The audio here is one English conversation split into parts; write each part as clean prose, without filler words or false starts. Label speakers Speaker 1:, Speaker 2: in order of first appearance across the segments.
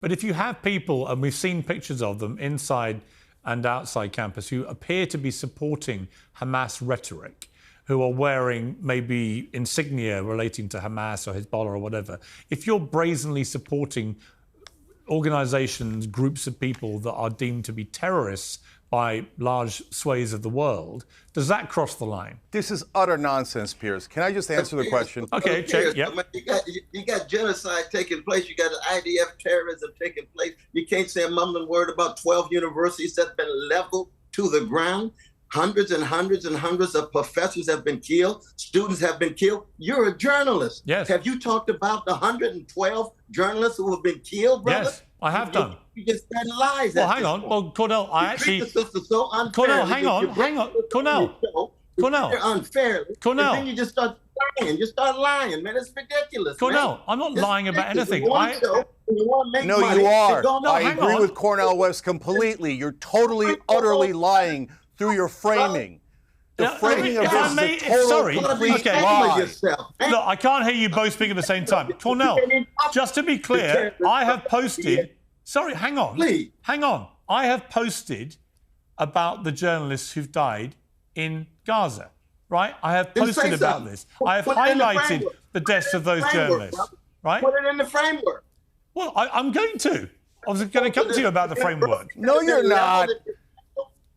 Speaker 1: But if you have people, and we've seen pictures of them inside and outside campus, who appear to be supporting Hamas rhetoric, who are wearing maybe insignia relating to Hamas or Hezbollah or whatever, if you're brazenly supporting organisations, groups of people that are deemed to be terrorists by large swathes of the world, does that cross the line?
Speaker 2: This is utter nonsense, Piers. Can I just answer the question?
Speaker 1: Okay, check. Yep.
Speaker 3: You got genocide taking place. You got IDF terrorism taking place. You can't say a mumbling word about 12 universities that have been leveled to the ground. Hundreds and hundreds and hundreds of professors have been killed. Students have been killed. You're a journalist.
Speaker 1: Yes.
Speaker 3: Have you talked about the 112 journalists who have been killed, brother?
Speaker 1: Yes, I have done.
Speaker 3: You just said lies.
Speaker 1: Well, hang on. Well, Cornel, I actually...
Speaker 3: Cornel,
Speaker 1: hang on. Cornel.
Speaker 3: Unfairly.
Speaker 1: Cornel.
Speaker 3: And then you just start lying. You start lying, man. It's ridiculous.
Speaker 1: Cornel,
Speaker 3: man.
Speaker 1: I'm not lying about anything.
Speaker 2: No, you are. I agree with Cornel West completely. You're totally, utterly lying through your framing. The framing of this is a total, complete lie.
Speaker 1: Look, I can't hear you both speak at the same time. Cornel, just to be clear, I have posted... Sorry, hang on.
Speaker 3: Please.
Speaker 1: Hang on. I have posted about the journalists who've died in Gaza, right? I have posted about this. I have highlighted the deaths of those journalists, right?
Speaker 3: Put it in the framework.
Speaker 1: Well, I'm going to. I was going to come to you about the framework.
Speaker 2: No, you're not.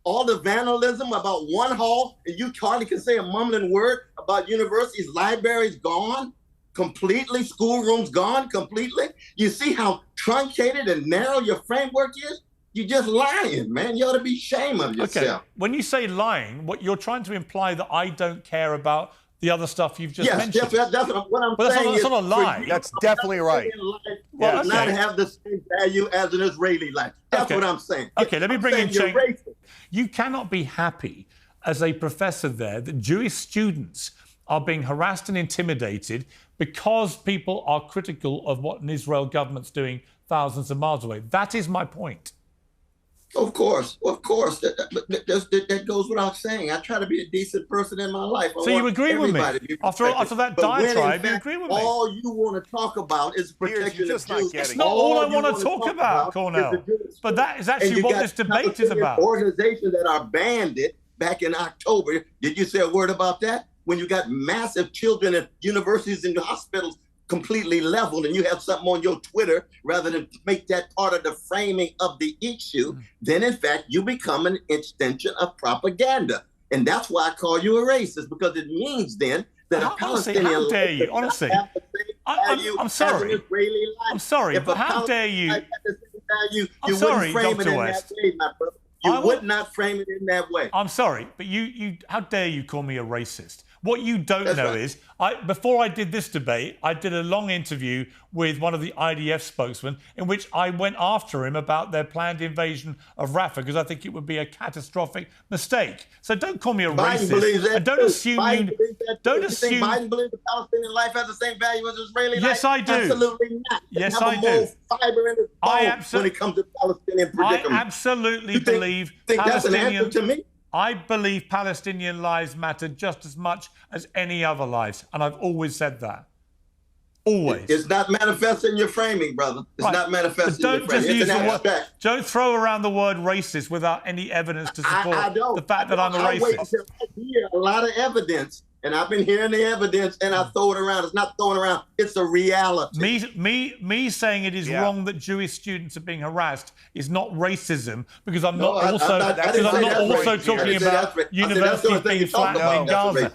Speaker 3: All the vandalism about one hall, and you hardly can say a mumbling word about universities, libraries gone completely, schoolrooms gone completely. You see how truncated and narrow your framework is? You're just lying, man. You ought to be ashamed of yourself.
Speaker 1: Okay. When you say lying, what you're trying to imply that I don't care about the other stuff you've just mentioned.
Speaker 3: Yes, that's what I'm saying.
Speaker 1: That's not a lie.
Speaker 2: That's definitely right.
Speaker 3: Well, does not have the same value as an Israeli life. That's what I'm saying.
Speaker 1: Okay, let me bring in Chen. You cannot be happy as a professor there that Jewish students are being harassed and intimidated because people are critical of what an Israel government's doing thousands of miles away. That is my point.
Speaker 3: Of course. That goes without saying. I try to be a decent person in my life.
Speaker 1: So you agree with me? After that diatribe, you agree with me?
Speaker 3: All you want to talk about is protection of Jews.
Speaker 1: It's not all I want to talk about, Cornel. But that is actually what this debate is about.
Speaker 3: Organizations that are banded back in October. Did you say a word about that? When you got massive children at universities and hospitals completely leveled, and you have something on your Twitter rather than make that part of the framing of the issue, then in fact you become an extension of propaganda. And that's why I call you a racist, because it means then that a Palestinian...
Speaker 1: How dare you? Honestly. I'm sorry. I'm sorry, but how dare you? I'm sorry, Dr. West.
Speaker 3: You would not frame it in that way.
Speaker 1: I'm sorry, but you how dare you call me a racist? What you don't know is, before I did this debate, I did a long interview with one of the IDF spokesmen in which I went after him about their planned invasion of Rafah because I think it would be a catastrophic mistake. So don't call me a racist. And don't assume Don't assume.
Speaker 3: Biden believes that Palestinian life has the same value as Israeli life?
Speaker 1: Yes, I do.
Speaker 3: Absolutely not.
Speaker 1: Yes, I do.
Speaker 3: Fiber in his bone when it comes to Palestinian predicament.
Speaker 1: I absolutely believe
Speaker 3: that's an answer to me?
Speaker 1: I believe Palestinian lives matter just as much as any other lives, and I've always said that. Always.
Speaker 3: It's not manifest in your framing, brother. It's not manifest in your framing. It's an abstract.
Speaker 1: Don't throw around the word racist without any evidence to support the fact that I'm a racist.
Speaker 3: I wait until I hear a lot of evidence, and I've been hearing the evidence, and I throw it around. It's not throwing around. It's a reality.
Speaker 1: Me saying it is wrong that Jewish students are being harassed is not racism, because I'm not also talking about universities being flattened in Gaza.